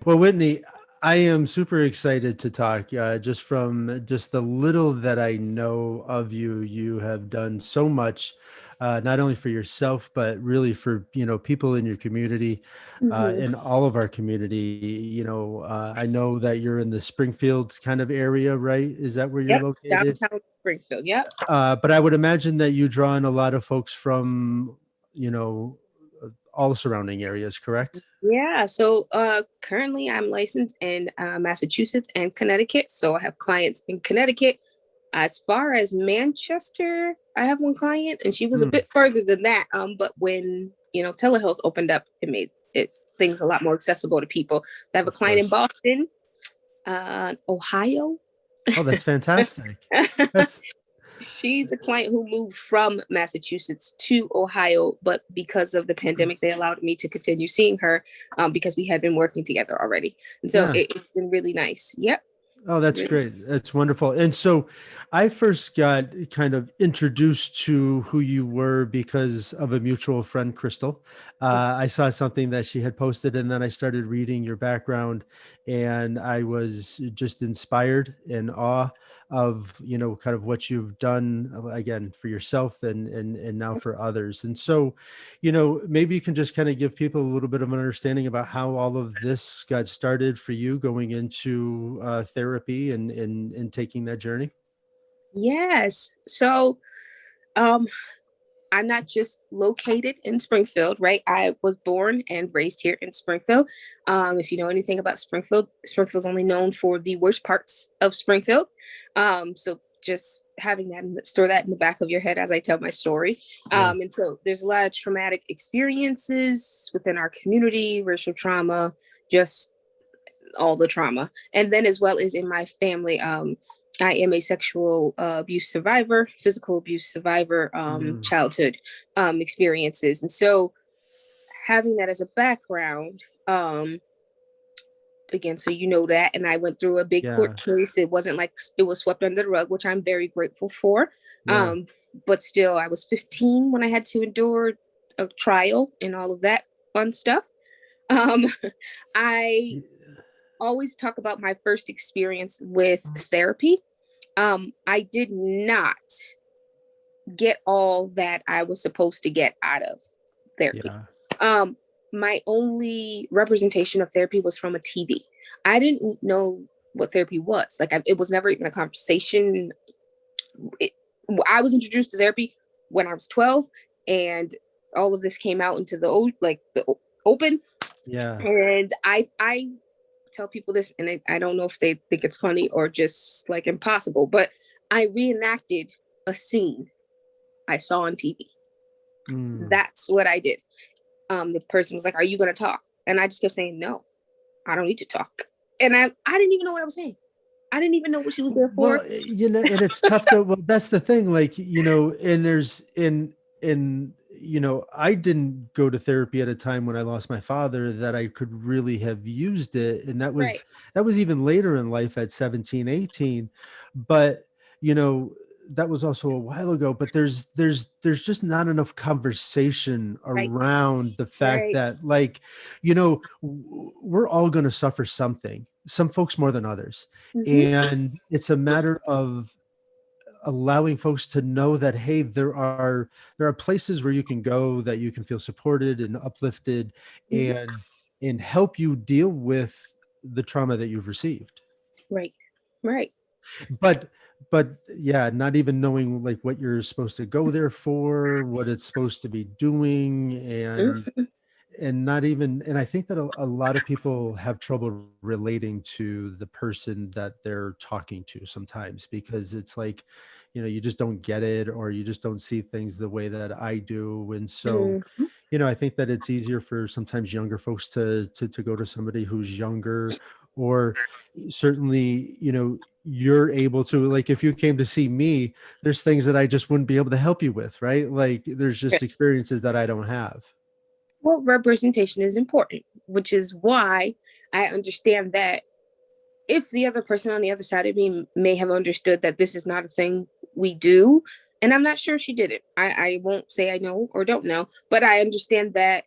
Well, Whitney, I am super excited to talk. Just from just the little that I know of you, you have done so much, not only for yourself, but really for, people in your community, Hmm. in all of our community. I know that you're in the Springfield kind of area, right? Is that where you're Yep, located? downtown Springfield. Yep. But I would imagine that you draw in a lot of folks from, all the surrounding areas, correct? Yeah. So currently I'm licensed in Massachusetts and Connecticut. So I have clients in Connecticut. As far as Manchester, I have one client and she was a Hmm. bit further than that. But when, telehealth opened up, it made it things a lot more accessible to people. I have a Of client in course. Boston, Ohio. Oh, that's fantastic. That's She's a client who moved from Massachusetts to Ohio, but because of the pandemic, they allowed me to continue seeing her because we had been working together already. And so yeah. it's been really nice. Yep. Oh, that's Really. great. That's wonderful. And so I first got kind of introduced to who you were because of a mutual friend, Crystal. I saw something that she had posted, and then I started reading your background, and I was just inspired in awe of, kind of what you've done again for yourself and now for others. And so, maybe you can just kind of give people a little bit of an understanding about how all of this got started for you going into therapy and taking that journey. Yes. So um, I'm not just located in Springfield, right? I was born and raised here in Springfield. If you know anything about Springfield, Springfield's only known for the worst parts of Springfield. So just having that, store that in the back of your head as I tell my story. Yeah. And so there's a lot of traumatic experiences within our community, racial trauma, just all the trauma. And then as well as in my family, I am a sexual abuse survivor, physical abuse survivor, Mm, childhood experiences. And so having that as a background, again, so you know that. And I went through a big yeah. court case. It wasn't like it was swept under the rug, which I'm very grateful for. Yeah. Um, but still, I was 15 when I had to endure a trial and all of that fun stuff. Um, I Y- always talk about my first experience with therapy. I did not get all that I was supposed to get out of therapy. Yeah. Um, my only representation of therapy was from a TV. I didn't know what therapy was. Like, it was never even a conversation. It, I was introduced to therapy when I was 12, and all of this came out into the open. Yeah. And I tell people this, and I don't know if they think it's funny or just like impossible, but I reenacted a scene I saw on TV. Mm. That's what I did. The person was like, "Are you going to talk?" And I just kept saying, "No, I don't need to talk." And I didn't even know what I was saying. I didn't even know what she was there for. Well, and it's tough to, well, that's the thing, like, and there's I didn't go to therapy at a time when I lost my father that I could really have used it. And Right. that was even later in life at 17, 18. But, you know, that was also a while ago, but there's just not enough conversation Right. around the fact Right. that, like, we're all going to suffer something, some folks more than others, Mm-hmm. and it's a matter of allowing folks to know that, hey, there are places where you can go that you can feel supported and uplifted, Mm-hmm. and help you deal with the trauma that you've received. Right. Right. but but yeah, not even knowing like what you're supposed to go there for, what it's supposed to be doing, Mm-hmm. and not even, and I think that a lot of people have trouble relating to the person that they're talking to sometimes, because it's like, you just don't get it, or you just don't see things the way that I do. And so, Mm-hmm. I think that it's easier for sometimes younger folks to go to somebody who's younger, or certainly, you're able to, like, if you came to see me, there's things that I just wouldn't be able to help you with, right? Like, there's just experiences that I don't have. Well, representation is important, which is why I understand that if the other person on the other side of me may have understood that this is not a thing we do, and I'm not sure she did it. I won't say I know or don't know, but I understand that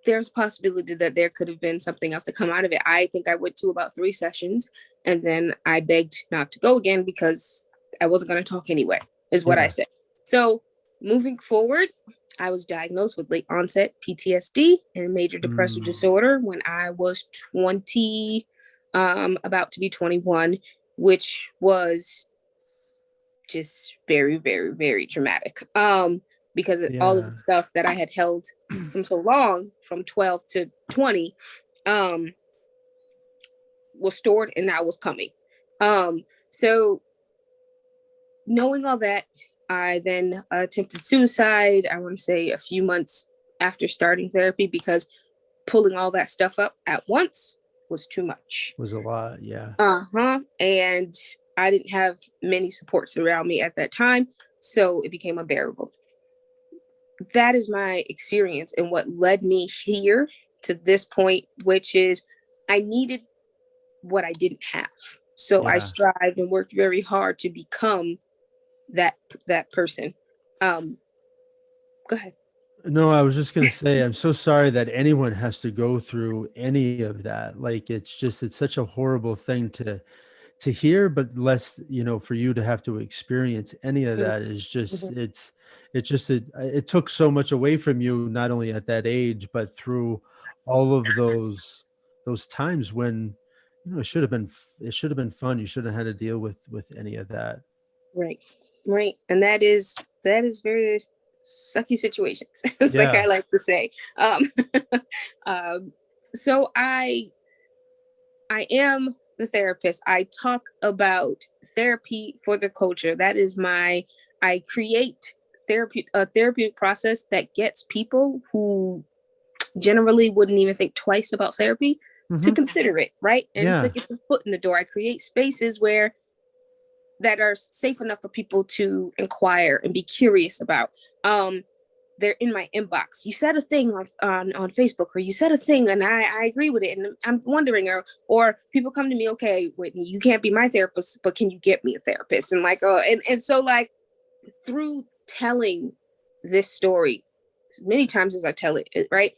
there's a possibility that there could have been something else to come out of it. I think I went to about 3 sessions, and then I begged not to go again because I wasn't going to talk anyway, is what I Yeah. said. So moving forward, I was diagnosed with late onset PTSD and major depressive Mm, disorder when I was 20, about to be 21, which was just very, very, very traumatic. Because all of yeah. the stuff that I had held from so long, from 12 to 20, um, was stored and now was coming. So knowing all that, I then attempted suicide, I want to say a few months after starting therapy, because pulling all that stuff up at once was too much. Was a lot. Yeah. And I didn't have many supports around me at that time, so it became unbearable. That is my experience and what led me here to this point, which is I needed what I didn't have. So I Yeah. strived and worked very hard to become that person. Um, Go ahead. No, I was just gonna say, I'm so sorry that anyone has to go through any of that. Like, it's such a horrible thing to hear, but less, for you to have to experience any of that is just, Mhm. it took so much away from you, not only at that age, but through all of those times when, it should have been fun. You shouldn't have had to deal with any of that. Right, right, and that is very sucky situations. It's like I Yeah. like to say. Um, um, so I am the therapist. I talk about therapy for the culture. That is I create a therapeutic process that gets people who generally wouldn't even think twice about therapy to Hmm. consider it, right? And to Yeah. get the foot in the door. I create spaces where that are safe enough for people to inquire and be curious about. They're in my inbox. You said a thing on Facebook, or you said a thing and I agree with it. And I'm wondering, or people come to me, okay, Whitney, you can't be my therapist, but can you get me a therapist? And like, and so like through telling this story, many times as I tell it, right,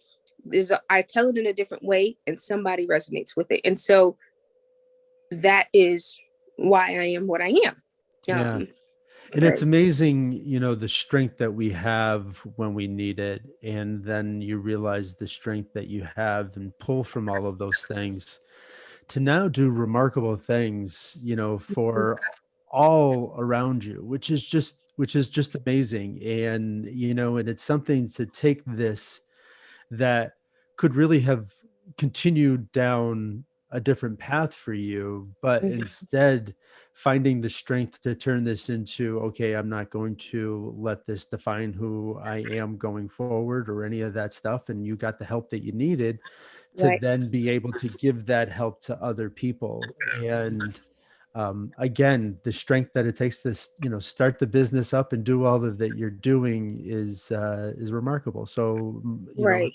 I tell it in a different way and somebody resonates with it. And so that is why I am what I am. Yeah. Um, And it's right, amazing, the strength that we have when we need it. And then you realize the strength that you have and pull from all of those things to now do remarkable things, for all around you, which is just amazing. And, and it's something to take this that could really have continued down a different path for you, but instead finding the strength to turn this into, okay, I'm not going to let this define who I am going forward or any of that stuff. And you got the help that you needed to right, then be able to give that help to other people. And again, the strength that it takes to start the business up and do all of that you're doing is remarkable. So right.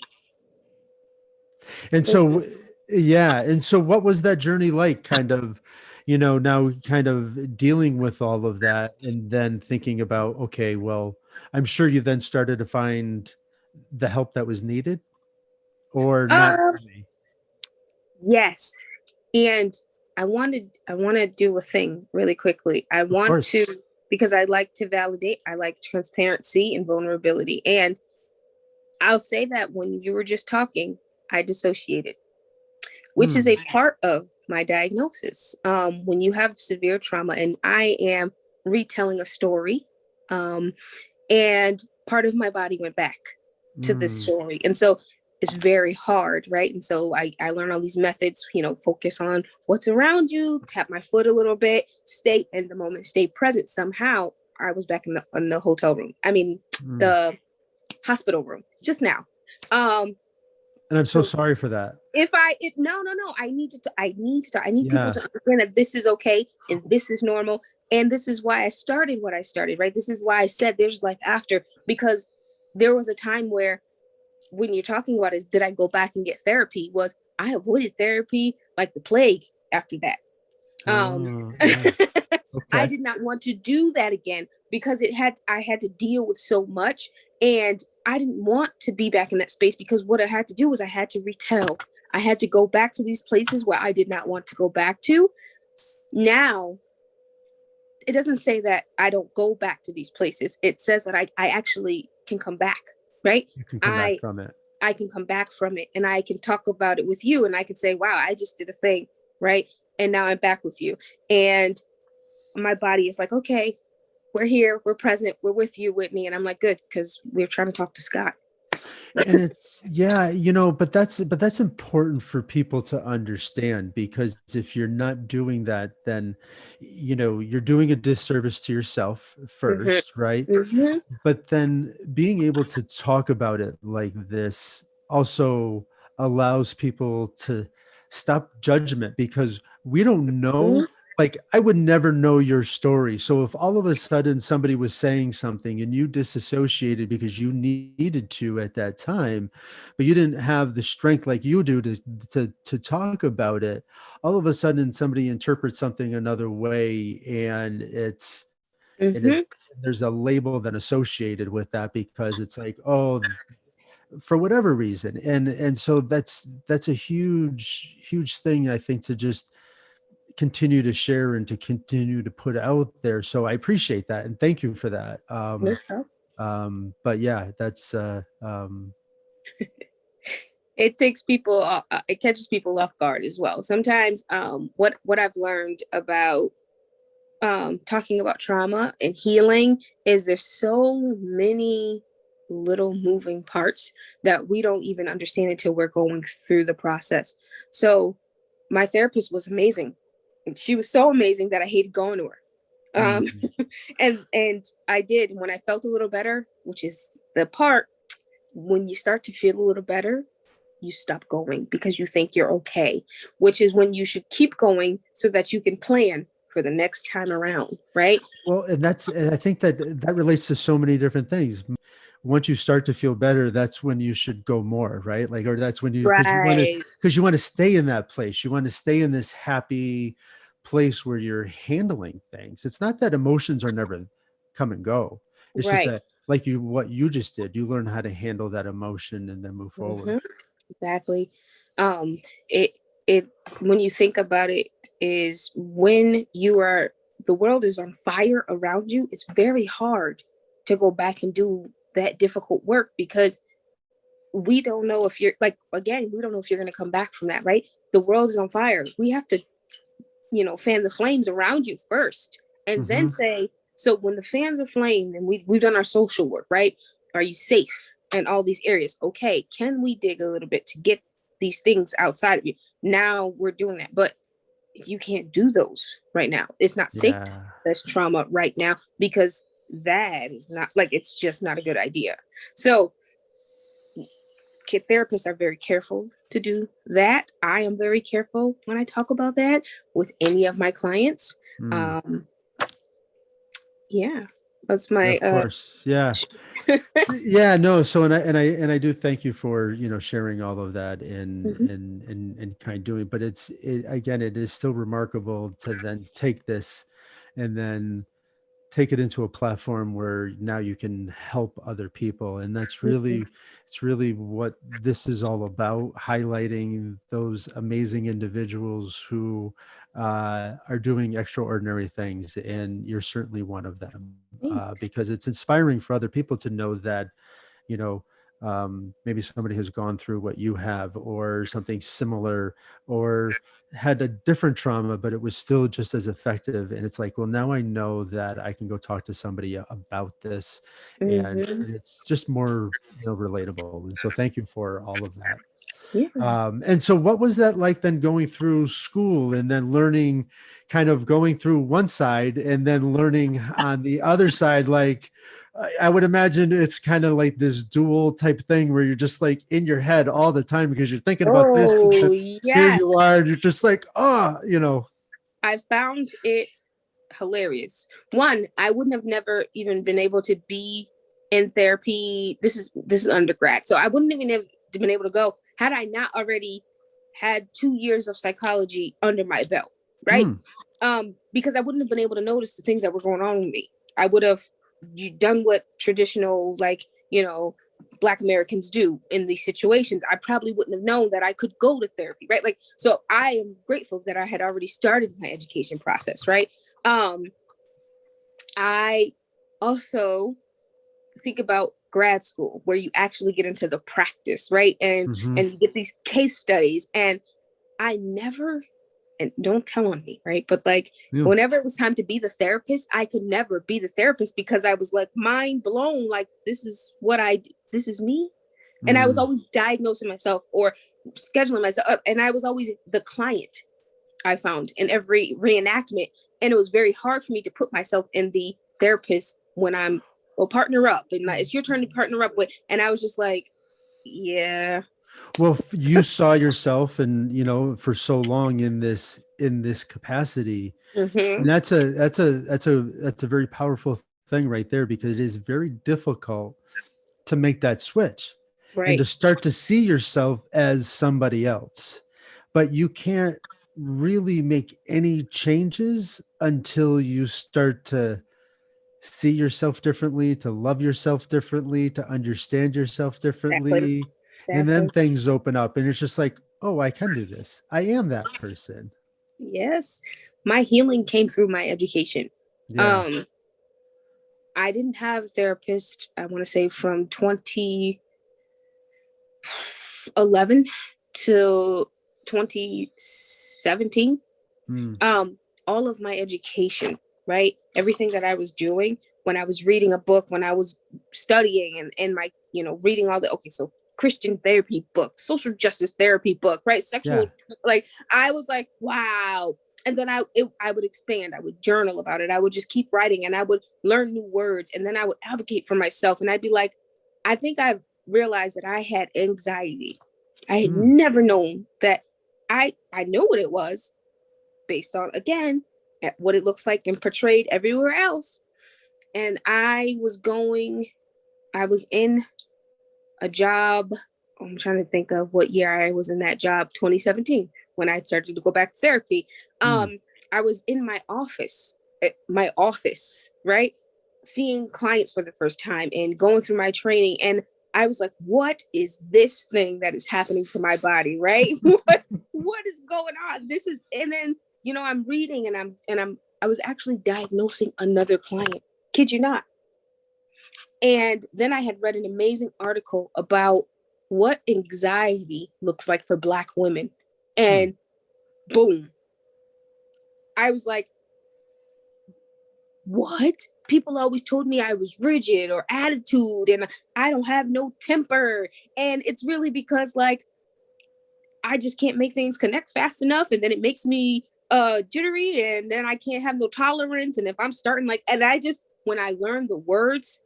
and Thank you. so, yeah. And so, what was that journey like? Kind of, now kind of dealing with all of that and then thinking about, okay, well, I'm sure you then started to find the help that was needed or not Um, really. yes. And I want to do a thing really quickly. I Of want to, course. because I like to validate, I like transparency and vulnerability. And I'll say that when you were just talking, I dissociated, which is Mm, a part of my diagnosis. When you have severe trauma, and I am retelling a story, um, and part of my body went back to this mm, story. And so it's very hard, right? And so I learned all these methods, focus on what's around you, tap my foot a little bit, stay in the moment, stay present. Somehow I was back in the hotel room. I mean, mm. the hospital room just now. Um, And I'm so so sorry for that. no, I need people Yeah. to understand that this is okay and this is normal. And this is why I started what I started, right? This is why I said there's life after, because there was a time where, when you're talking about is, did I go back and get therapy, was I avoided therapy like the plague after that. um Oh, yeah. I Okay. did not want to do that again because I had to deal with so much. And I didn't want to be back in that space, because what I had to do was I had to retell. I had to go back to these places where I did not want to go back to. Now, it doesn't say that I don't go back to these places. It says that I actually can come back, right? You can come back I from it. I can come back from it, and I can talk about it with you, and I can say, wow, I just did a thing, right? And now I'm back with you. And my body is like, okay, we're here, we're present, we're with you, Whitney. And I'm like, good, because we're trying to talk to Scott. And it's, yeah, but that's important for people to understand, because if you're not doing that, then you're doing a disservice to yourself Mm-hmm. first, right? Mm-hmm. But then being able to talk about it like this also allows people to stop judgment, because we don't know. Like, I would never know your story. So if all of a sudden somebody was saying something and you disassociated because you needed to at that time, but you didn't have the strength like you do to talk about it, all of a sudden somebody interprets something another way, and Mm-hmm. there's a label then associated with that, because it's like, oh, for whatever reason. And so that's a huge thing, I think, to just continue to share and to continue to put out there. So I appreciate that, and thank you for that. Mm-hmm. But yeah, that's It takes people, it catches people off guard as well. Sometimes, what I've learned about talking about trauma and healing is there's so many little moving parts that we don't even understand until we're going through the process. So my therapist was amazing. She was so amazing that I hated going to her. Um, mm, and I did. When I felt a little better, which is the part, when you start to feel a little better, you stop going because you think you're okay, which is when you should keep going so that you can plan for the next time around, right? well, and I think that relates to so many different things. Once you start to feel better, that's when you should go more, right? Like, or that's when Right, because you want to stay in that place. You want to stay in this happy place where you're handling things. It's not that emotions are never come and go. It's just right. that, like, what you just did, you learn how to handle that emotion and then move forward. Hmm. Exactly. Um, it it when you think about it, is when you are the world is on fire around you, it's very hard to go back and do that difficult work, because we don't know if you're like, again, we don't know if you're going to come back from that, right? The world is on fire. We have to, fan the flames around you first, and then Hmm. say, so when the fans are flamed and we've done our social work, right? Are you safe in all these areas? Okay, can we dig a little bit to get these things outside of you? Now we're doing that. But if you can't do those right now, it's not safe to Yeah. process trauma right now, because that is not, like, it's just not a good idea. So therapists are very careful to do that. I am very careful when I talk about that with any of my clients. Mm. Um, yeah, that's Yeah, my of course. Yeah. Yeah, no. So, and I do thank you for, sharing all of that, Mhm. and kind of doing, but again, it is still remarkable to then take this and then take it into a platform where now you can help other people. And it's really what this is all about, highlighting those amazing individuals who are doing extraordinary things, and you're certainly one of them, Thanks. because it's inspiring for other people to know that, you know, maybe somebody has gone through what you have, or something similar, or had a different trauma, but it was still just as effective. And it's like, well, now I know that I can go talk to somebody about this, and Hmm. it's just more, relatable. And so thank you for all of that. Yeah. And so what was that like then, going through school and then learning, kind of going through one side and then learning on the other side? Like, I would imagine it's kind of like this dual type thing where you're just like in your head all the time because you're thinking about this, and Oh, then here you yes. are, and you're just like, I found it hilarious. One, I wouldn't have never even been able to be in therapy. This is undergrad, so I wouldn't even have been able to go had I not already had 2 years of psychology under my belt, right? hmm, Because I wouldn't have been able to notice the things that were going on with me. I would have done what traditional, like, you know, Black Americans do in these situations. I probably wouldn't have known that I could go to therapy, right? Like, so I am grateful that I had already started my education process, right? I also think about grad school where you actually get into the practice, right? Mm-hmm. And you get these case studies. And I never, and don't tell on me, right? But like, Yeah. whenever it was time to be the therapist, I could never be the therapist because I was like mind blown. Like, this is what I do. This is me. And I was always diagnosing myself or scheduling myself up. And I was always the client, I found, in every reenactment. And it was very hard for me to put myself in the therapist when I'm, well, partner up. And like, it's your turn to partner up with. And I was just like, yeah. Well, you saw yourself and, for so long in this capacity. Mm-hmm. And that's a very powerful thing right there, because it is very difficult to make that switch and to Right. start to see yourself as somebody else. But you can't really make any changes until you start to see yourself differently, to love yourself differently, to understand yourself Exactly. differently. And then Exactly. things open up and it's just like, oh, I can do this. I am that person. Yes. My healing came through my education. Yeah. Um, I didn't have a therapist, I want to say from 2011 to 2017. Mm, All of my education, right? Everything that I was doing when I was reading a book, when I was studying and my, reading all the, okay, so Christian therapy book, social justice therapy book, right? yeah. Sexual, like, I was like, wow. And then I would expand, I would journal about it. I would just keep writing and I would learn new words. And then I would advocate for myself. And I'd be like, I think I've realized that I had anxiety. I had Mm, never known that. I knew what it was based on, again, at what it looks like and portrayed everywhere else. And I was in a job. I'm trying to think of what year I was in that job, 2017, when I started to go back to therapy. mm, I was in my office, right? Seeing clients for the first time and going through my training. And I was like, what is this thing that is happening to my body, right? What is going on? This is, and then, I'm reading I was actually diagnosing another client. Kid you not. And then I had read an amazing article about what anxiety looks like for Black women. mm. And boom, I was like, what? People always told me I was rigid or attitude and I don't have no temper. And it's really because, like, I just can't make things connect fast enough. And then it makes me jittery. And then I can't have no tolerance. And if I'm starting, like, and when I learned the words,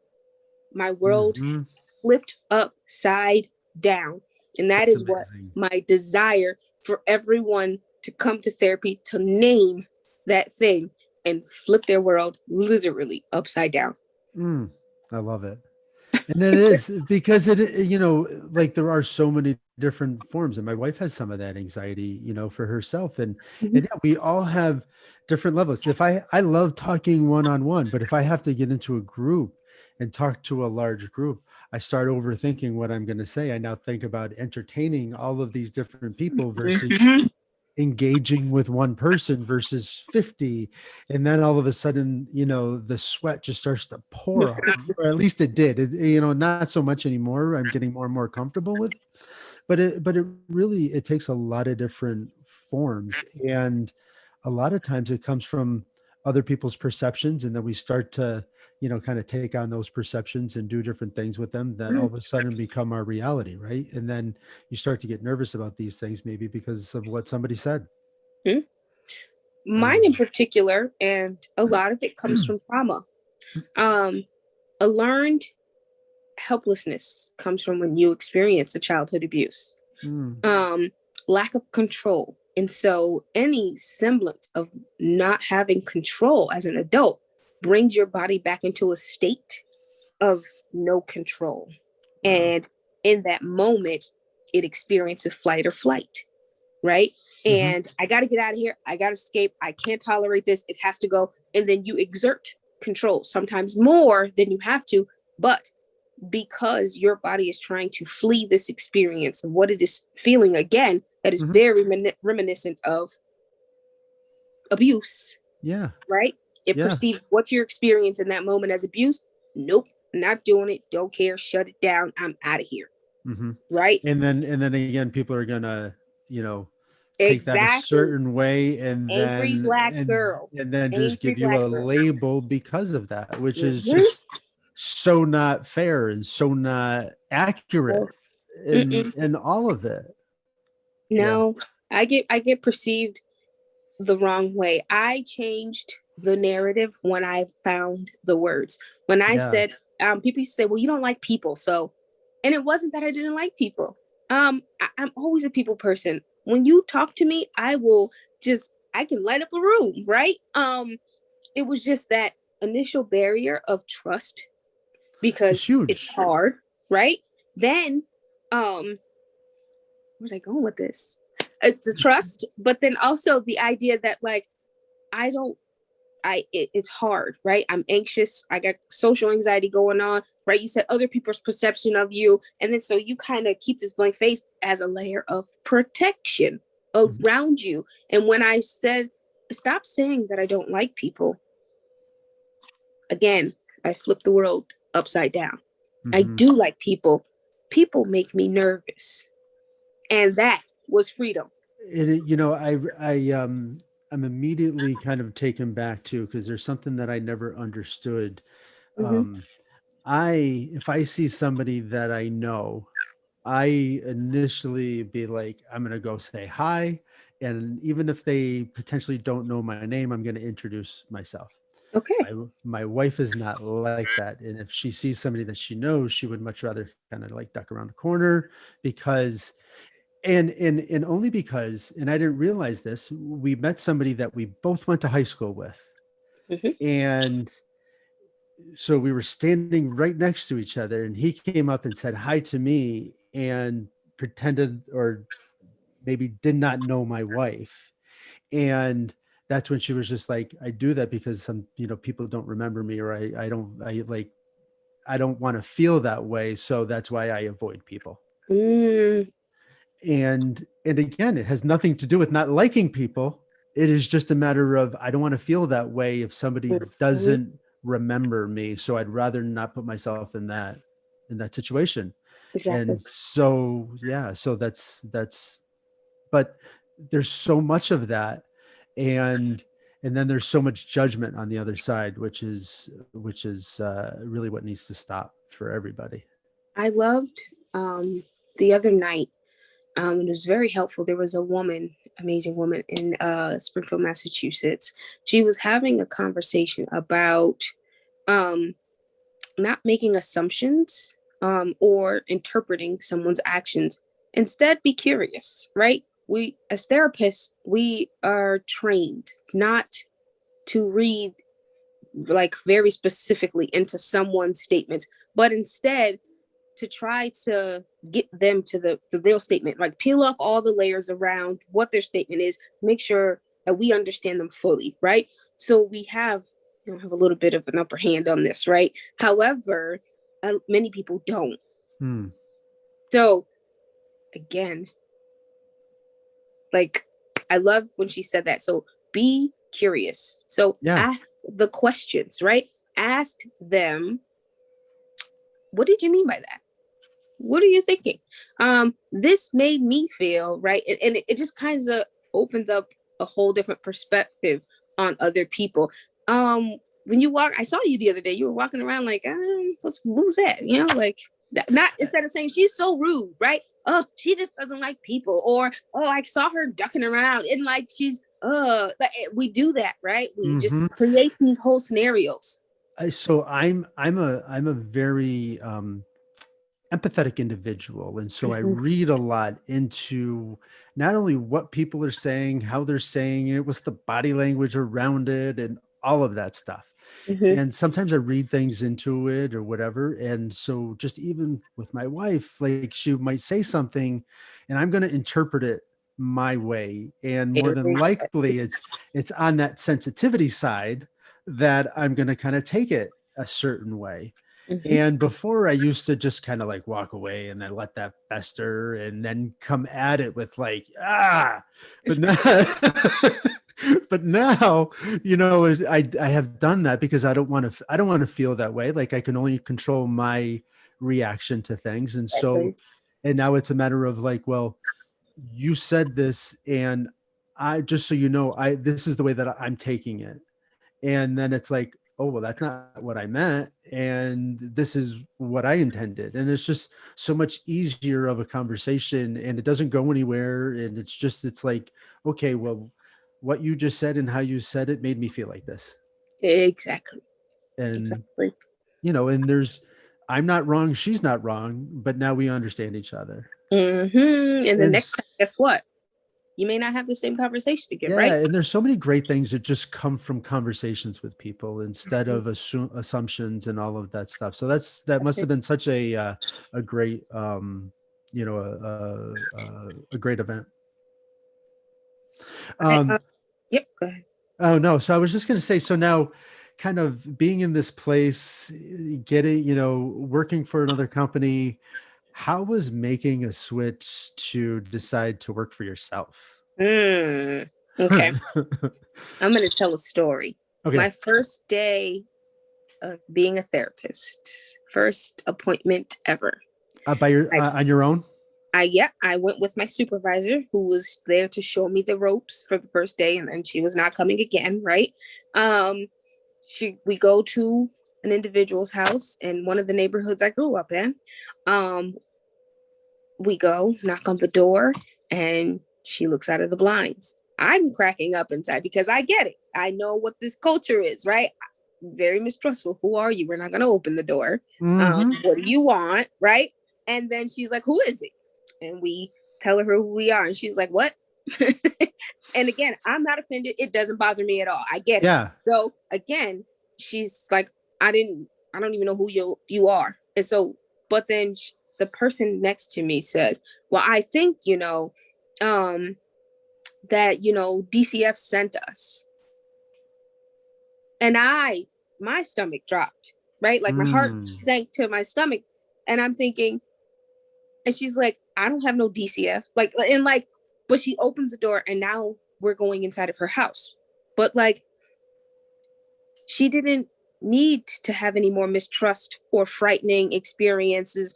my world Mm-hmm. flipped upside down. And that That's is what amazing. my desire for everyone to come to therapy, to name that thing and flip their world literally upside down. Mm, I love it. And it is because like there are so many different forms. And my wife has some of that anxiety, for herself. And Mhm. yeah, we all have different levels. If I love talking one-on-one, but if I have to get into a group and talk to a large group, I start overthinking what I'm going to say. I now think about entertaining all of these different people versus Mhm. engaging with one person versus 50. And then all of a sudden, the sweat just starts to pour off, or at least it did. Not so much anymore. I'm getting more and more comfortable with, but it really, it takes a lot of different forms. And a lot of times it comes from other people's perceptions. And then we start to, kind of take on those perceptions and do different things with them that all of a sudden become our reality. Right. And then you start to get nervous about these things, maybe because of what somebody said. Mhm. Mine in Um, particular, and a lot of it comes from trauma. Um, a learned helplessness comes from when you experience a childhood abuse. mm, um, Lack of control. And so any semblance of not having control as an adult brings your body back into a state of no control. wow. And in that moment, it experiences flight or flight, right? Hmm. And I got to get out of here. I got to escape. I can't tolerate this. It has to go. And then you exert control, sometimes more than you have to. But because your body is trying to flee this experience of what it is feeling again, that is Mhm. very reminiscent of abuse, Yeah. right? It Yeah. perceives what you're experiencing in that moment as abuse. Nope, not doing it. Don't care. Shut it down. I'm out of here. Hmm. Right? And then again, people are gonna, you know, take that a Exactly. certain way, and Angry then black girl. just Angry give you black a girl. label because of that, which is Mm-hmm. just so not fair and so not accurate Oh, in all of it. Yeah. no, I get perceived the wrong way. I changed the narrative when I found the words. When I Yeah. said, people used to say, "Well, you don't like people," so, and it wasn't that I didn't like people. I'm always a people person. When you talk to me, I can light up a room, right? It was just that initial barrier of trust It's because it's huge. hard, right? Then, um, where's I going with this? It's the trust, but then also the idea that like I don't it's hard, right? I'm anxious. I got social anxiety going on, right? You said other people's perception of you. And then so you kind of keep this blank face as a layer of protection Mhm. around you. And when I said, stop saying that I don't like people, again, I flipped the world upside down. I Mhm. do like people. People make me nervous. And that was freedom. I'm immediately kind of taken back too, because there's something that I never understood. Mm-hmm. Um, if I see somebody that I know, I initially be like, I'm gonna go say hi, and even if they potentially don't know my name, I'm gonna introduce myself. Okay. My wife is not like that, and if she sees somebody that she knows, she would much rather kind of like duck around the corner because and only because, and I didn't realize this, we met somebody that we both went to high school with, Mm-hmm. and so we were standing right next to each other, and he came up and said hi to me and pretended or maybe did not know my wife. And that's when she was just like, I do that because some, people don't remember me, or I don't want to feel that way, so that's why I avoid people. Mm, And again, it has nothing to do with not liking people. It is just a matter of, I don't want to feel that way if somebody mhm. doesn't remember me, so I'd rather not put myself in that situation. Exactly. And so yeah, so that's but there's so much of that, and then there's so much judgment on the other side, which is really what needs to stop for everybody. I loved the other night. It was very helpful. There was a woman, amazing woman in Springfield, Massachusetts. She was having a conversation about um, not making assumptions or interpreting someone's actions. Instead, be curious, right? We, as therapists, we are trained not to read like very specifically into someone's statements, but instead to try to get them to the real statement, like peel off all the layers around what their statement is to make sure that we understand them fully, right? So we have a little bit of an upper hand on this, right? However, many people don't. Hmm. So again, like I love when she said that. So be curious. So Yeah. ask the questions, right? Ask them, what did you mean by that? What are you thinking? This made me feel right, and it just kind of opens up a whole different perspective on other people. When you walk, I saw you the other day. You were walking around like, what was that? Like that. Not instead of saying she's so rude, right? Oh, she just doesn't like people, or oh, I saw her ducking around, and like she's like, we do that, right? We Hmm. just create these whole scenarios. So I'm a very empathetic individual, and so I Mm-hmm, read a lot into not only what people are saying, how they're saying it, what's the body language around it, and all of that stuff. mm-hmm, And sometimes I read things into it or whatever. And so just even with my wife, like she might say something and I'm going to interpret it my way. And more than likely it's on that sensitivity side that I'm going to kind of take it a certain way. Mhm. And before I used to just kind of like walk away and then let that fester and then come at it with like, but now, but now, I have done that because I don't want to feel that way. Like I can only control my reaction to things. And so, Exactly. and now it's a matter of like, well, you said this and I, just so you know, this is the way that I'm taking it. And then it's like, oh, well, that's not what I meant, and this is what I intended. And it's just so much easier of a conversation, and it doesn't go anywhere. And it's like, okay, well, what you just said and how you said it made me feel like this. Exactly. And Exactly. and I'm not wrong, she's not wrong, but now we understand each other. And the and next time, guess what? You may not have the same conversation again, Yeah, right? and there's so many great things that just come from conversations with people instead Mhm. of assumptions and all of that stuff. So that must have been such a great a great event. I, Um, yep. Go ahead. oh no, so I was just going to say, so now, kind of being in this place, getting working for another company, how was making a switch to decide to work for yourself? Okay. I'm going to tell a story. Okay, My first day of being a therapist, first appointment ever. by your I, on your own. I went with my supervisor who was there to show me the ropes for the first day, and then she was not coming again, right? Um, we go to an individual's house in one of the neighborhoods I grew up in. Um, we go, knock on the door, and she looks out of the blinds. I'm cracking up inside because I get it. I know what this culture is, right? Very mistrustful. Who are you? We're not going to open the door. Mm-hmm. What do you want? Right. And then she's like, who is it? And we tell her who we are. And she's like, what? And again, I'm not offended. It doesn't bother me at all. I get it. Yeah. So again, she's like, I don't even know who you are. And so, but then the person next to me says, well, I think, that, DCF sent us. And my stomach dropped, right? Like my heart Mm. sank to my stomach. And I'm thinking, and she's like, I don't have no DCF. But she opens the door and now we're going inside of her house. But like, she didn't need to have any more mistrust or frightening experiences.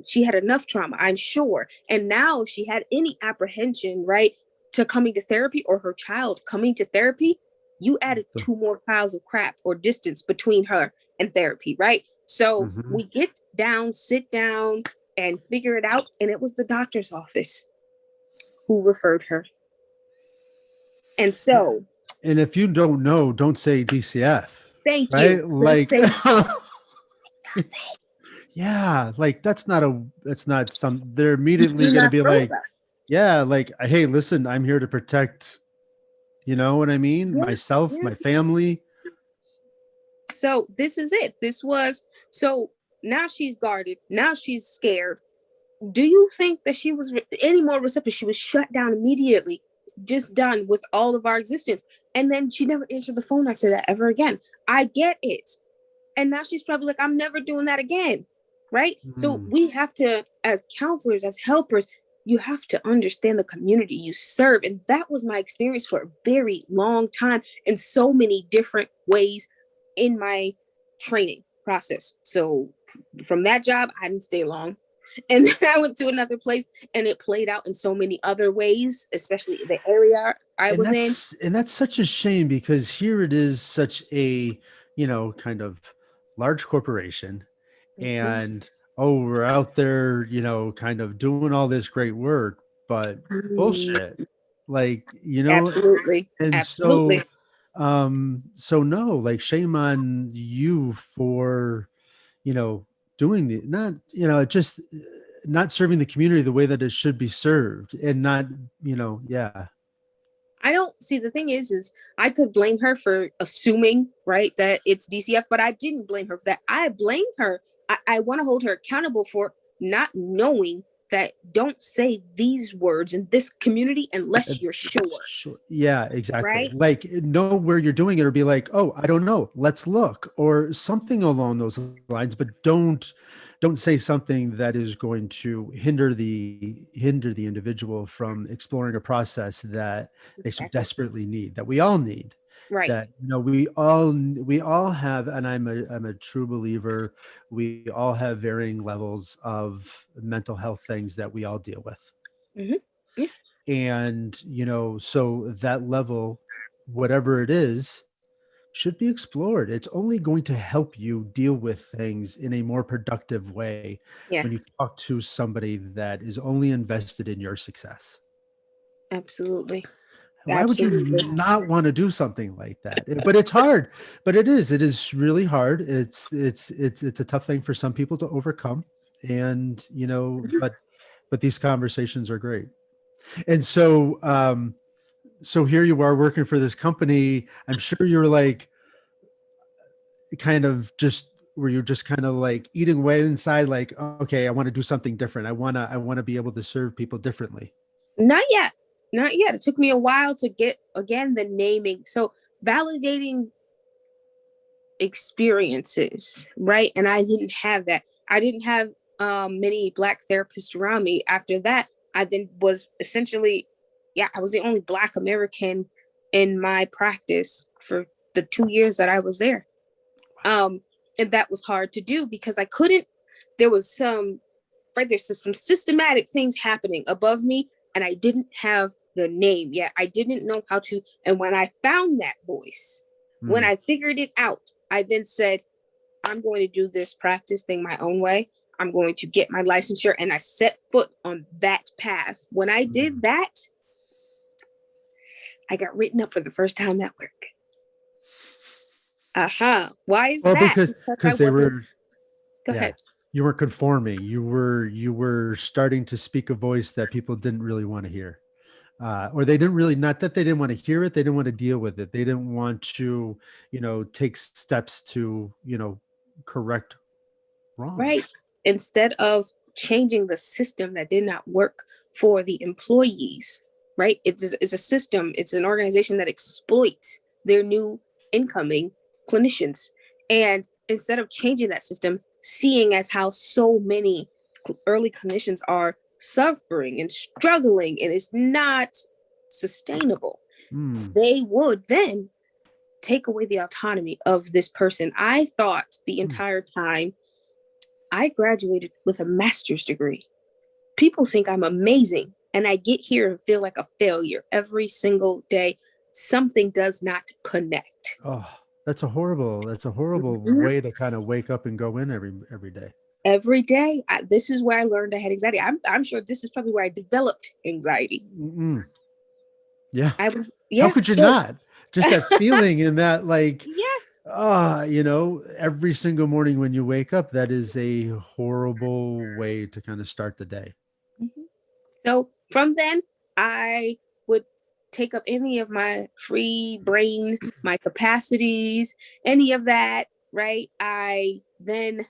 She had enough trauma, I'm sure. And now if she had any apprehension, right, to coming to therapy or her child coming to therapy, you added two more piles of crap or distance between her and therapy, right? So Mm-hmm. we get down, sit down, and figure it out. And it was the doctor's office who referred her. And so, And if you don't know, don't say DCF, thank you right? for Like, saying. yeah, like that's not some, they're immediately Do going to not be know like, that. yeah, like, hey, listen, I'm here to protect, you know what I mean? Yeah, Myself, yeah. my family. So this is it. So now she's guarded. Now she's scared. Do you think that she was any more receptive? She was shut down immediately, just done with all of our existence. And then she never answered the phone after that ever again. I get it. And now she's probably like, I'm never doing that again. Right. So Mm. we have to, as counselors, as helpers, you have to understand the community you serve. And that was my experience for a very long time in so many different ways in my training process. So from that job, I didn't stay long. And then I went to another place and it played out in so many other ways, especially the area I was in. And that's such a shame because here it is such a, kind of large corporation, Mhm. and oh, we're out there, kind of doing all this great work, but bullshit. Like, Absolutely. and Absolutely. so no, like, shame on you for, you know, doing the not, just not serving the community the way that it should be served, and not, yeah. I don't see the thing is I could blame her for assuming, right, that it's DCF, but I didn't blame her for that. I blame her. I want to hold her accountable for not knowing that don't say these words in this community unless you're sure, Sure. Yeah, exactly. right? Like know where you're doing it or be like, oh, I don't know. Let's look or something along those lines, but don't say something that is going to hinder the individual from exploring a process that they so Exactly. desperately need, that we all need. Right. That we all have, and I'm a true believer, we all have varying levels of mental health things that we all deal with. Hmm. Yeah. And so that level, whatever it is, should be explored. It's only going to help you deal with things in a more productive way when you Yes. talk to somebody that is only invested in your success. Absolutely. Why would you Absolutely. not want to do something like that? But it's hard. But it is really hard. It's a tough thing for some people to overcome. And but these conversations are great. And so here you are working for this company. I'm sure you're like kind of just were you just kind of like eating away inside, like, okay, I want to do something different. I want to be able to serve people differently. Not yet. Not yet. It took me a while to get again the naming. So validating experiences, right? And I didn't have that. I didn't have many Black therapists around me. After that, I then was essentially, yeah, I was the only Black American in my practice for the 2 years that I was there. Um, and that was hard to do because I couldn't, there was some, right, there's some systematic things happening above me, and I didn't have the name yet. I didn't know how to. And when I found that voice, when Mm, I figured it out, I then said, I'm going to do this practice thing my own way. I'm going to get my licensure. And I set foot on that path. When I mm. did that, I got written up for the first time at work. Uh-huh. Why is Well, that? because Because I because they wasn't, were, go yeah, ahead. you weren't conforming. You were starting to speak a voice that people didn't really want to hear. Or they didn't really, not that they didn't want to hear it, they didn't want to deal with it. They didn't want to, take steps to, correct Right. wrongs. Instead of changing the system that did not work for the employees, right? It's a system, it's an organization that exploits their new incoming clinicians. And instead of changing that system, seeing as how so many early clinicians are suffering and struggling and it's not sustainable, Mm, they would then take away the autonomy of this person. I thought the mm. entire time I graduated with a master's degree. People think I'm amazing, and I get here and feel like a failure every single day. Something does not connect. Oh, that's a horrible Mhm. way to kind of wake up and go in every day. Every day, this is where I learned I had anxiety. I'm sure this is probably where I developed anxiety. Mm, yeah. I was, How yeah. could you So, not? Just that feeling and that, like, yes. every single morning when you wake up, that is a horrible way to kind of start the day. Mhm. So from then, I would take up any of my free brain, my capacities, any of that, right? I then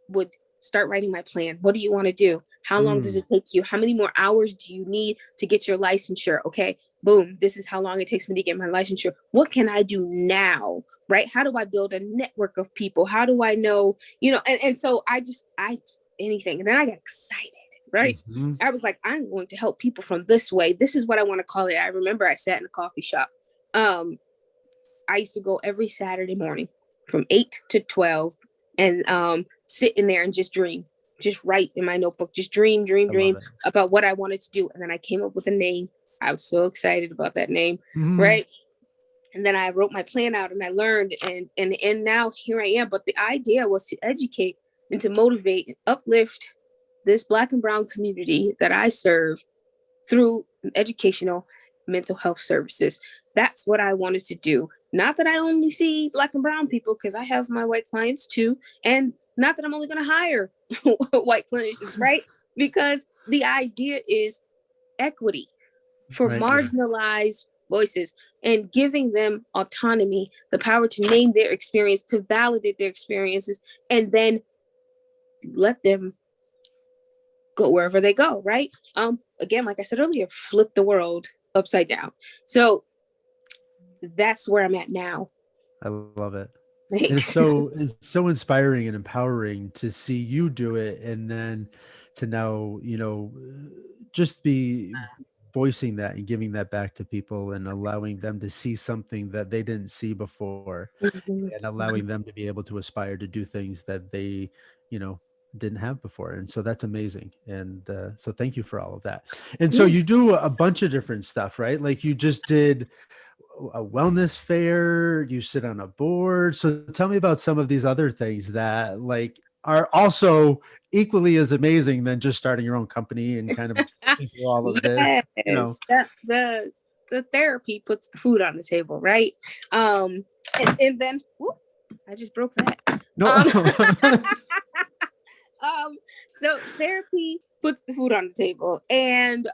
would start writing my plan. What do you want to do? How long does Mm, it take you? How many more hours do you need to get your licensure? Okay, boom, this is how long it takes me to get my licensure. What can I do now? Right? How do I build a network of people? How do I know, and so I anything. And then I got excited, right? mhm, I was like, I'm going to help people from this way. This is what I want to call it. I remember I sat in a coffee shop. Um, I used to go every Saturday morning from 8 to 12 and sit in there and just dream, just write in my notebook, just dream, dream, I love dream it. about what I wanted to do. And then I came up with a name. I was so excited about that name, Mhm, right? And then I wrote my plan out and I learned and now here I am. But the idea was to educate and to motivate and uplift this Black and brown community that I serve through educational mental health services. That's what I wanted to do. Not that I only see Black and brown people, because I have my white clients too. And not that I'm only going to hire white clinicians, right? Because the idea is equity for right, yeah. marginalized voices and giving them autonomy, the power to name their experience, to validate their experiences, and then let them go wherever they go, right? Again, like I said earlier, flip the world upside down. So that's where I'm at now. I love it. And Thanks. it's so inspiring and empowering to see you do it, and then to now, just be voicing that and giving that back to people and allowing them to see something that they didn't see before, Mhm. and allowing them to be able to aspire to do things that they, you know, didn't have before. And so that's amazing. And so thank you for all of that. And so Yeah. you do a bunch of different stuff, right? Like you just did a wellness fair, you sit on a board. So tell me about some of these other things that like are also equally as amazing than just starting your own company and kind of working through all of this, you know. Yes, the therapy puts the food on the table, right? And then whoop, I just broke that. No. Um, so therapy puts the food on the table, and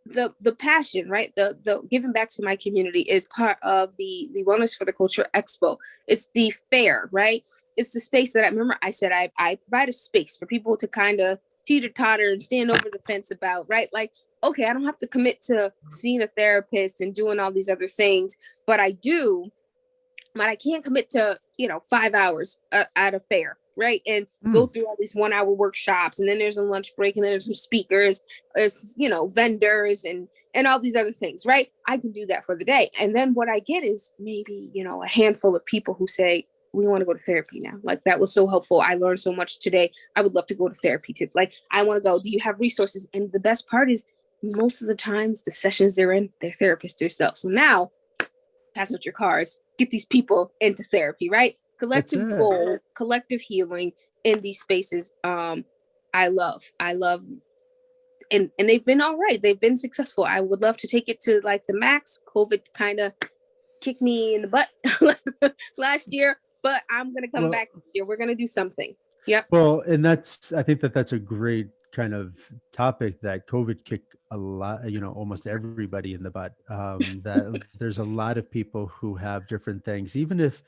the passion, right? The giving back to my community is part of the Wellness for the Culture Expo. It's the fair, right? It's the space that I remember I said I provide a space for people to kind of teeter totter and stand over the fence about, right? Like, okay, I don't have to commit to seeing a therapist and doing all these other things, but I do, but I can't commit to, 5 hours at a fair, right? And go Mm, through all these 1 hour workshops. And then there's a lunch break, and then there's some speakers, there's, vendors and all these other things, right? I can do that for the day. And then what I get is maybe, a handful of people who say, we want to go to therapy now. Like, that was so helpful. I learned so much today. I would love to go to therapy too. Like, I want to go. Do you have resources? And the best part is most of the times the sessions they're in, they're therapists themselves. So now pass out your cards, get these people into therapy, right? that's Collective it. goal, collective healing in these spaces. I love, and they've been all right. They've been successful. I would love to take it to like the max. COVID kind of kicked me in the butt last year, but I'm gonna come Well, back this year. We're gonna do something. Yep. well, and I think that that's a great kind of topic that COVID kicked a lot, almost everybody in the butt. That there's a lot of people who have different things, even if,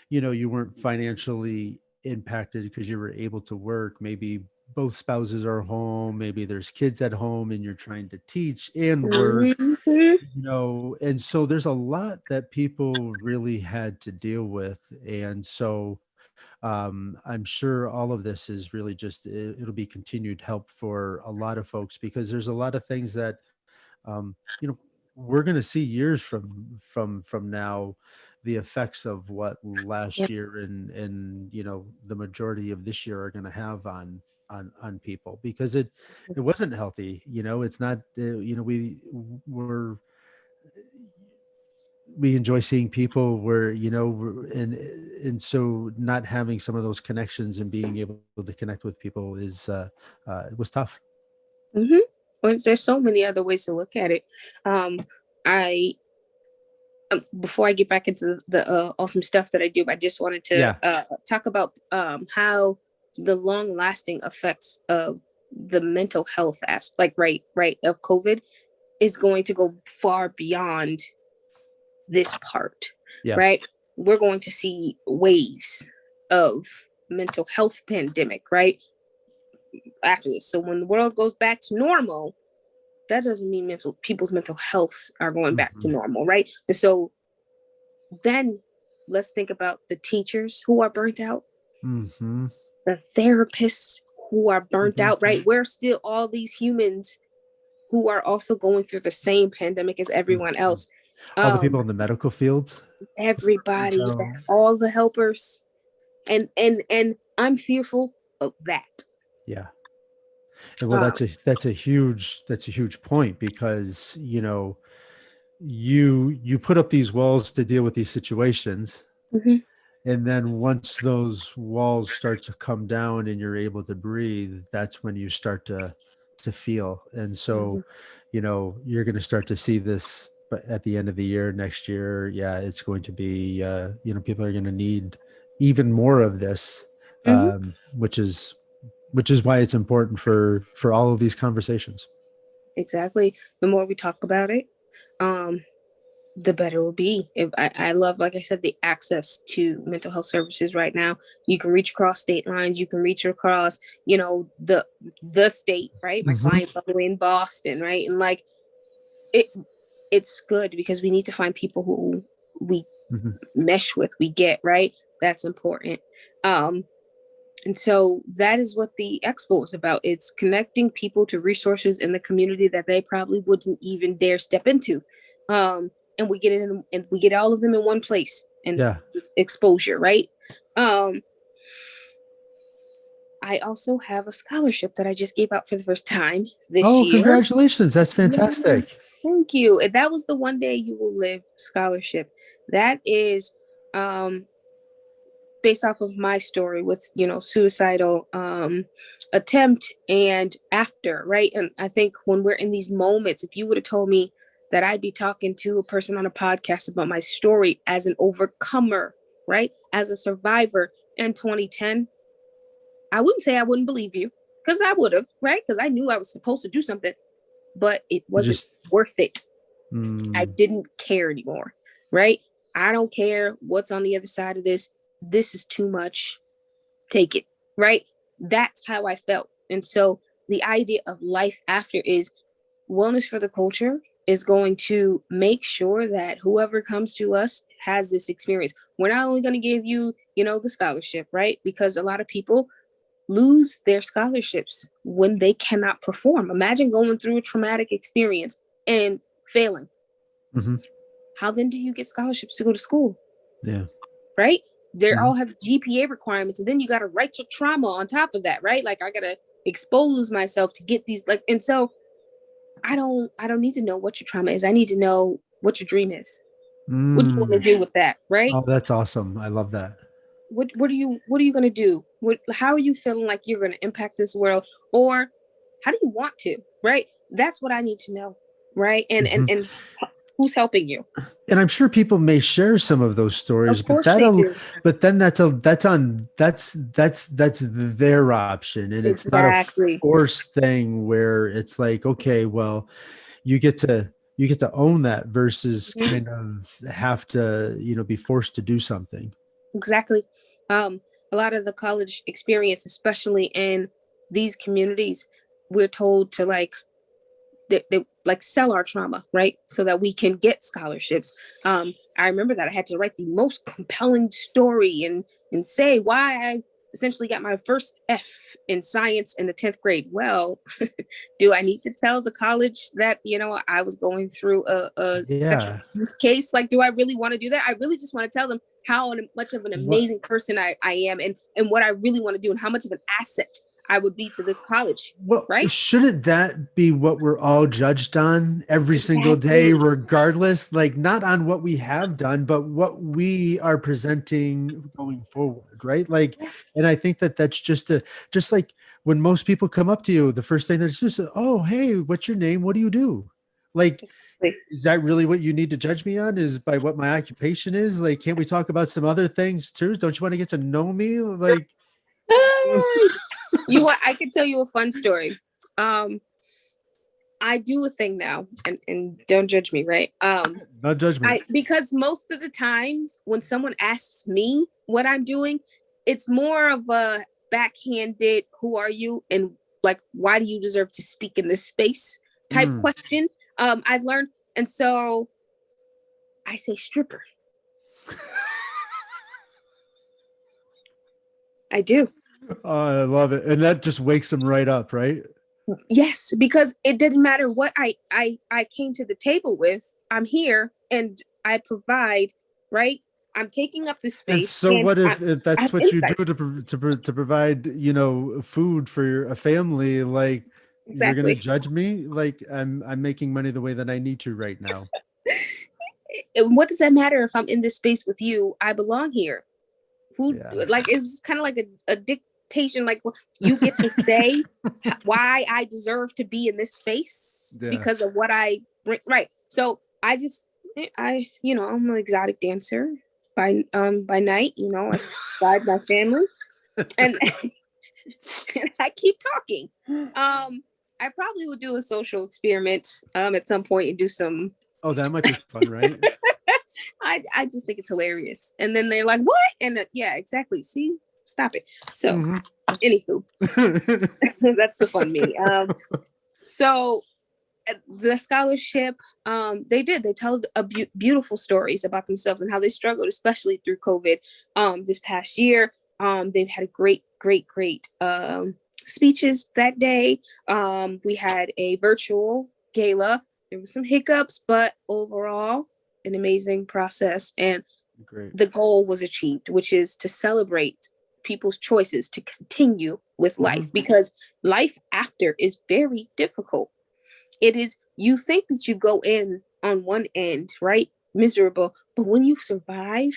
you weren't financially impacted because you were able to work, maybe both spouses are home, maybe there's kids at home and you're trying to teach and work, Mm-hmm. and so there's a lot that people really had to deal with. And so I'm sure all of this is really just it'll be continued help for a lot of folks, because there's a lot of things that um, you know we're going to see years from now, the effects of what last Yep. year and the majority of this year are going to have on people, because it wasn't healthy. It's not. We enjoy seeing people where and so not having some of those connections and being able to connect with people is it was tough. Mm-hmm. Well, there's so many other ways to look at it. Um, I Before I get back into the awesome stuff that I do, I just wanted to Yeah. talk about how the long lasting effects of the mental health aspect, like right, of COVID is going to go far beyond this part, Yeah. right? We're going to see waves of mental health pandemic, right? After this. So when the world goes back to normal, that doesn't mean people's mental health are going back to Hmm. normal, right? And so then let's think about the teachers who are burnt out, Hmm. the therapists who are burnt out, Hmm. right? We're still all these humans who are also going through the same pandemic as everyone Hmm. else. All the people Um, in the medical field who are burnt Everybody, out. all the helpers, and I'm fearful of that. Yeah. And well, Um, that's a huge point, because you put up these walls to deal with these situations, mhm, and then once those walls start to come down and you're able to breathe, that's when you start to feel. And so mhm, you're going to start to see this, but at the end of the year next year, yeah, it's going to be people are going to need even more of this, mhm. which is why it's important for all of these conversations. Exactly. The more we talk about it, um, the better it will be. If I love, like I said, the access to mental health services right now. You can reach across state lines. You can reach across, the state, right? My Hmm. client's all the way in Boston, right? And like it, it's good because we need to find people who we Hmm. mesh with, we get, right? That's important. Um, and so that is what the expo is about. It's connecting people to resources in the community that they probably wouldn't even dare step into. And we get it in, and we get all of them in one place and Yeah. exposure, right? Um, I also have a scholarship that I just gave out for the first time this Oh, year. congratulations. That's fantastic. Yes, thank you. And that was the One Day You Will Live scholarship. That is um based off of my story with suicidal attempt and after, right? And I think when we're in these moments, if you would have told me that I'd be talking to a person on a podcast about my story as an overcomer, right, as a survivor in 2010, I wouldn't say I wouldn't believe you, because I would have, right? Because I knew I was supposed to do something, but it You wasn't just, worth it. I mm, didn't care anymore, right? I don't care what's on the other side of this. This is too much. Take it, right? That's how I felt. And so the idea of life after is wellness for the culture is going to make sure that whoever comes to us has this experience. We're not only going to give you, the scholarship, right? Because a lot of people lose their scholarships when they cannot perform. Imagine going through a traumatic experience and failing. mhm. How then do you get scholarships to go to school? Yeah. Right? They Mhm. all have GPA requirements, and then you got to write your trauma on top of that, right? Like I gotta expose myself to get these, like, and so I don't need to know what your trauma is. I need to know what your dream is. What do you want to Mm. do with that, right? Oh, that's awesome. I love that. What are you gonna do? How are you feeling like you're gonna impact this world, or how do you want to, right? That's what I need to know, right? And and Mhm. and who's helping you? And I'm sure people may share some of those stories, Of but course they that'll, do. but then that's their option, and it's not a Exactly. forced thing where it's like, okay, well, you get to you get to own that versus Mhm. kind of have to, be forced to do something. Exactly. Um, a lot of the college experience, especially in these communities, we're told to they like sell our trauma, right? So that we can get scholarships. I remember that I had to write the most compelling story and say why I essentially got my first F in science in the 10th grade. Well, do I need to tell the college that, I was going through a sexual Yeah. abuse case? Like, do I really want to do that? I really just want to tell them how much of an What amazing person I am, and what I really want to do, and how much of an asset I would be to this college, Well, right? shouldn't that be what we're all judged on every single day, Exactly. regardless? Like, not on what we have done, but what we are presenting going forward, right? Like, and I think that that's just like when most people come up to you, the first thing that's just, oh, hey, what's your name? What do you do? Like, Exactly. is that really what you need to judge me on? Is by what my occupation is? Like, can't we talk about some other things too? Don't you want to get to know me? Like, I could tell you a fun story. Um, I do a thing now, and don't judge me, right? no judgment. I because most of the times when someone asks me what I'm doing, it's more of a backhanded "Who are you?" and like "Why do you deserve to speak in this space?" type Mm. question. I've learned, and so I say stripper. I do. Oh, I love it. And that just wakes them right up, right? Yes, because it didn't matter what I came to the table with. I'm here and I provide, right? I'm taking up the And space, so and what if I that's have what you insight. do to provide, food for a family, like you're gonna Exactly. judge me? Like I'm making money the way that I need to right now. And what does that matter if I'm in this space with you? I belong here. Who, Yeah. like, it was kind of like a dictation, like, well, you get to say why I deserve to be in this space Yeah. because of what I bring, right? So I'm an exotic dancer by night. I provide my family, and and I keep talking. I probably would do a social experiment at some point and do some Oh, that might be fun, right? I just think it's hilarious. And then they're like, what? And yeah, exactly. See, stop it. So, Hmm. anywho, that's the fun me. So the scholarship, they tell beautiful stories about themselves and how they struggled, especially through COVID. This past year, they've had great speeches that day. We had a virtual gala. There was some hiccups, but overall an amazing process, and Great. the goal was achieved, which is to celebrate people's choices to continue with Hmm. life, because life after is very difficult. It is, you think that you go in on one end, right? Miserable. But when you survive,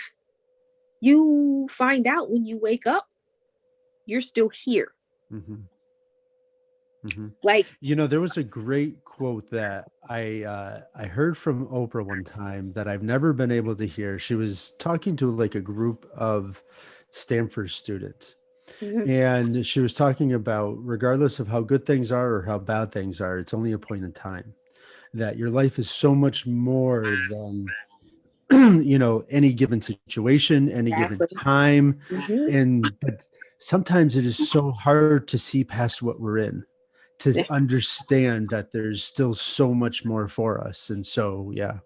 you find out when you wake up, you're still here. Hmm. Hmm. Like, There was a great quote that I heard from Oprah one time that I've never been able to hear. She was talking to like a group of Stanford students, mhm, and she was talking about regardless of how good things are or how bad things are, it's only a point in time. That your life is so much more than any given situation, any given exactly. time, Mhm. and but sometimes it is so hard to see past what we're in, to Yeah. understand that there's still so much more for us. And so, yeah.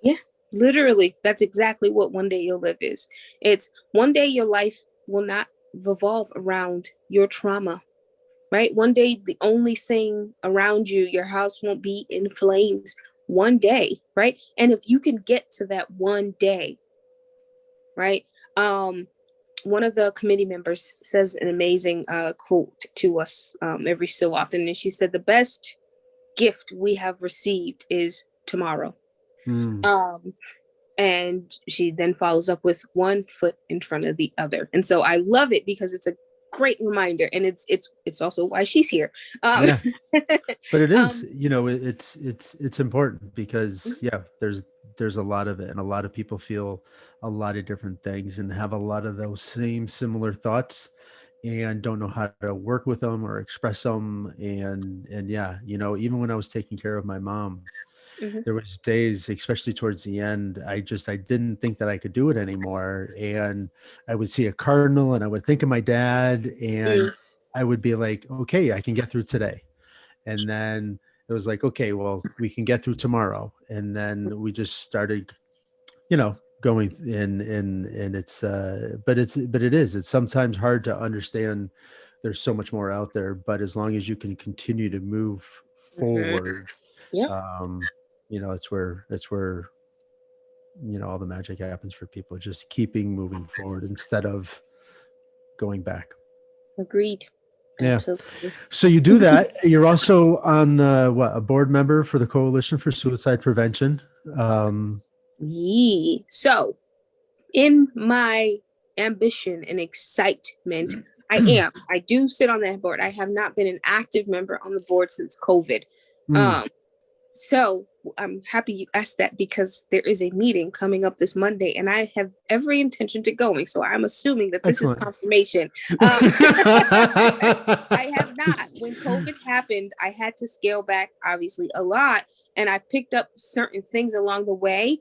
Yeah. Literally, that's exactly what one day you'll live is. It's one day your life will not revolve around your trauma, right? One day, the only thing around you, your house won't be in flames one day, right? And if you can get to that one day, right? One of the committee members says an amazing quote to us every so often. And she said, the best gift we have received is tomorrow. Mm. Um, and she then follows up with one foot in front of the other. And so I love it because it's a great reminder, and it's also why she's here. um, Yeah. But it is, um it's important because yeah, there's a lot of it, and a lot of people feel a lot of different things and have a lot of those same similar thoughts and don't know how to work with them or express them. And yeah, even when I was taking care of my mom, mhm, there was days, especially towards the end, I didn't think that I could do it anymore. And I would see a cardinal and I would think of my dad, and mm, I would be like, okay, I can get through today. And then it was like, okay, well, we can get through tomorrow. And then we just started, going in, and it's sometimes hard to understand. There's so much more out there, but as long as you can continue to move mhm. forward, Yep. um, it's where all the magic happens for people, just keeping moving forward instead of going back. Agreed. Yeah. Absolutely. So you do that. You're also on a board member for the Coalition for Suicide Prevention. Um, Yee. So, in my ambition and excitement, I do sit on that board. I have not been an active member on the board since COVID. mm, Um, So I'm happy you asked that, because there is a meeting coming up this Monday and I have every intention to going. So I'm assuming that this is excellent. confirmation. I have not. When COVID happened, I had to scale back obviously a lot, and I picked up certain things along the way,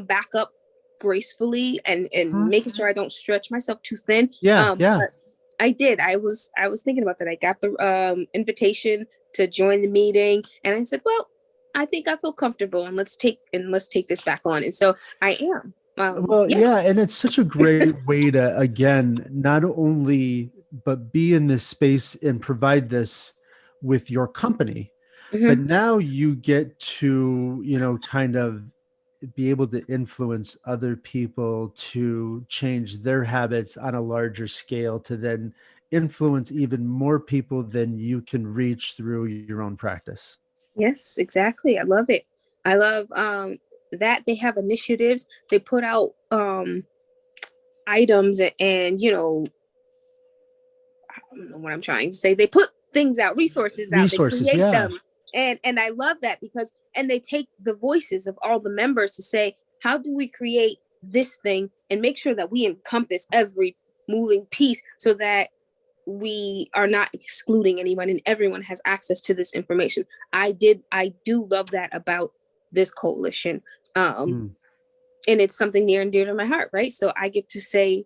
back up gracefully, and Mhm. making sure I don't stretch myself too thin. Yeah, yeah. But I did. I was thinking about that. I got the invitation to join the meeting, and I said, well, I think I feel comfortable, and let's take this back on. And so I am. Well, Yeah. yeah, and it's such a great way to, again, not only but be in this space and provide this with your company, but Hmm. now you get to, kind of be able to influence other people to change their habits on a larger scale, to then influence even more people than you can reach through your own practice. Yes, exactly. I love it. I love that they have initiatives. They put out items, and I don't know what I'm trying to say. They put things out, resources out. They Resources, create yeah. them, and I love that, because and they take the voices of all the members to say, how do we create this thing and make sure that we encompass every moving piece, so that we are not excluding anyone and everyone has access to this information. I do love that about this coalition. Um, Mm. and it's something near and dear to my heart, right? So I get to say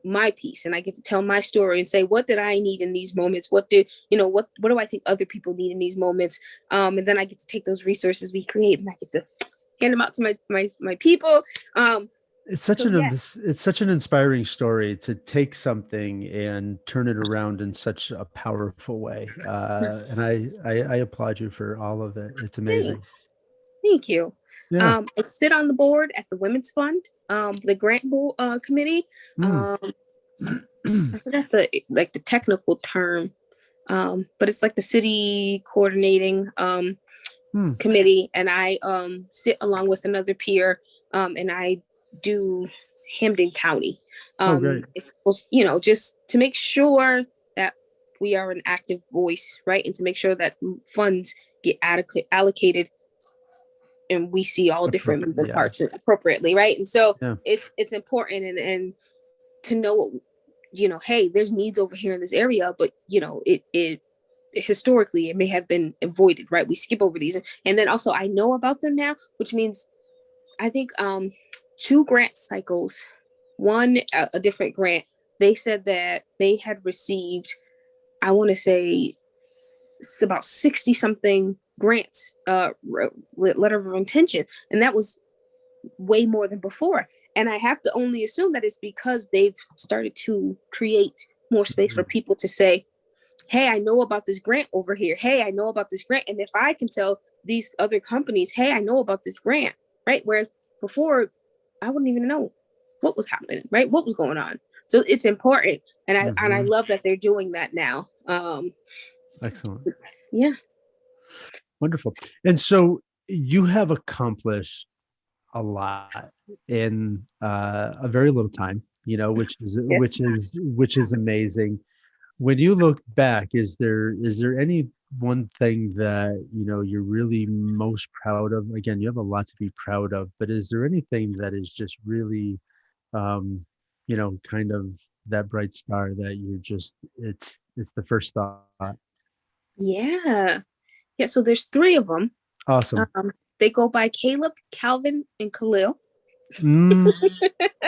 my piece, and I get to tell my story and say, what did I need in these moments? What did, what do I think other people need in these moments? And then I get to take those resources we create, and I get to hand them out to my people. Um, It's such so an yeah, it's such an inspiring story to take something and turn it around in such a powerful way. And I applaud you for all of it. It's thanks. amazing. Thank you. Yeah. I sit on the board at the Women's Fund, the grant committee. Mm. Um, I forgot the technical term, but it's like the city coordinating Mm. committee, and I sit along with another peer, and I do Hampden County. Oh, great. It's supposed, just to make sure that we are an active voice, right, and to make sure that funds get adequate allocated, and we see all different moving Yeah. parts appropriately, right? And so Yeah. it's important, and to know, hey, there's needs over here in this area, but it historically it may have been avoided, right? We skip over these, and then also I know about them now, which means I think two grant cycles, one a different grant, they said that they had received, I want to say it's about 60 something grants, letter of intention, and that was way more than before. And I have to only assume that it's because they've started to create more space for Mm. people to say, hey, I know about this grant over here. Hey, I know about this grant. And if I can tell these other companies, hey, I know about this grant, right? Whereas before, I wouldn't even know what was happening, right? What was going on. So it's important. And I Mhm. love that they're doing that now. Excellent. Yeah. Wonderful. And so you have accomplished a lot in a very little time, Yeah. which is amazing. When you look back, is there any one thing that you're really most proud of? Again, you have a lot to be proud of, but is there anything that is just really um, kind of that bright star that you're just it's the first thought? Yeah. Yeah. So there's three of them. Awesome. They go by Caleb, Calvin, and Khalil. Mm,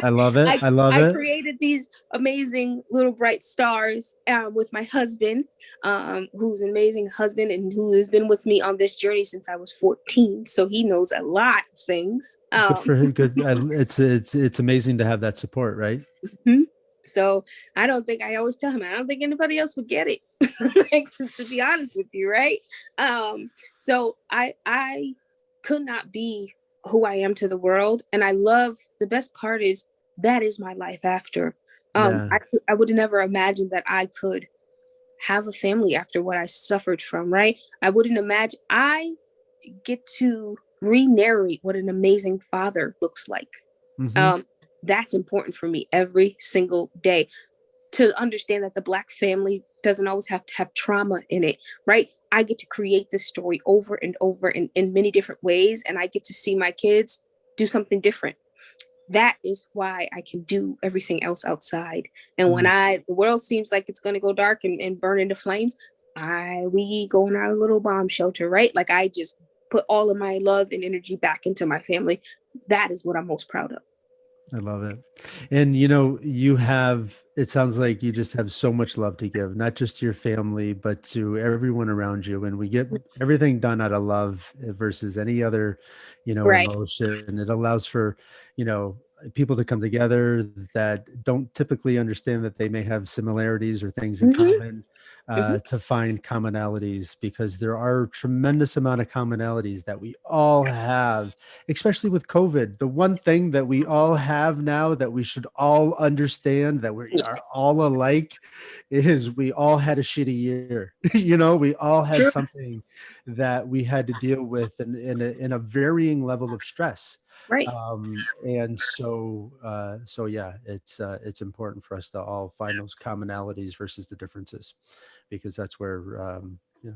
I love it. I I love I it. created these amazing little bright stars with my husband, who's an amazing husband and who has been with me on this journey since I was 14. So he knows a lot of things. Good for him. Good. It's amazing to have that support, right? Mhm. So I always tell him, I don't think anybody else would get it. Like, to be honest with you, right? So I could not be who I am to the world. And I love, the best part is that is my life after. Yeah. I would have never imagined that I could have a family after what I suffered from, right? I wouldn't imagine I get to re-narrate what an amazing father looks like. Hmm. um, that's important for me every single day, to understand that the Black family doesn't always have to have trauma in it, right? I get to create this story over and over in many different ways, and I get to see my kids do something different. That is why I can do everything else outside. And when Mm, the world seems like it's going to go dark and burn into flames, we go in our little bomb shelter, right? Like, I just put all of my love and energy back into my family. That is what I'm most proud of. I love it. And it sounds like you just have so much love to give, not just to your family, but to everyone around you. And we get everything done out of love versus any other, Right. emotion. It allows for, you know, people to come together that don't typically understand that they may have similarities or things in Hmm. common, Hmm. to find commonalities, because there are tremendous amount of commonalities that we all have, especially with COVID. The one thing that we all have now that we should all understand, that we are all alike, is we all had a shitty year. We all had True. something that we had to deal with in a varying level of stress. Right. And so yeah, it's important for us to all find those commonalities versus the differences, because that's where we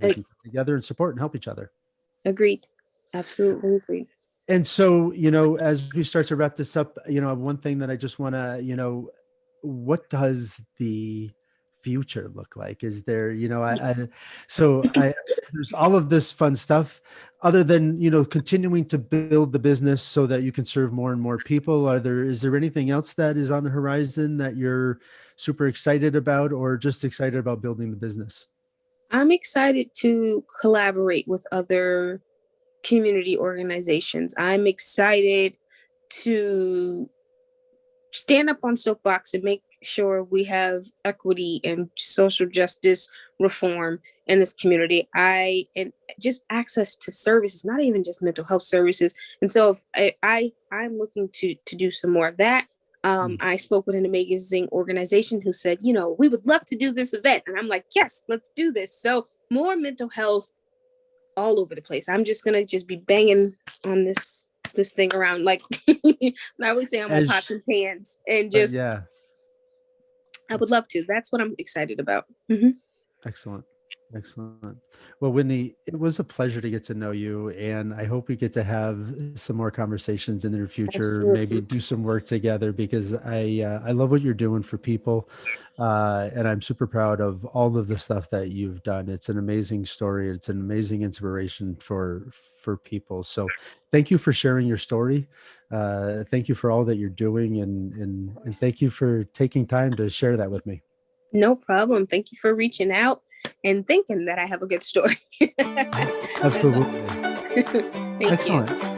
A- can come together and support and help each other. Agreed. Absolutely agreed. And so, as we start to wrap this up, one thing that I just want to, what does the future look like? Is there, so I, there's all of this fun stuff other than, continuing to build the business so that you can serve more and more people. Is there anything else that is on the horizon that you're super excited about, or just excited about building the business? I'm excited to collaborate with other community organizations. I'm excited to stand up on soapbox and make sure we have equity and social justice reform in this community. And just access to services, not even just mental health services. And so I'm looking to do some more of that. Mm. I spoke with an amazing organization who said, we would love to do this event. And I'm like, yes, let's do this. So more mental health all over the place. I'm just gonna just be banging on this thing around like I always say I'm on As pots and pans and just Yeah, I would love to. That's what I'm excited about. Mm-hmm. excellent. Excellent. Well, Whitney, it was a pleasure to get to know you, and I hope we get to have some more conversations in the near future. Maybe Absolutely. do some work together because I love what you're doing for people, and I'm super proud of all of the stuff that you've done. It's an amazing story. It's an amazing inspiration for people. So, thank you for sharing your story. Thank you for all that you're doing, and thank you for taking time to share that with me. No problem. Thank you for reaching out and thinking that I have a good story. That's Absolutely. awesome. Thank you. Excellent.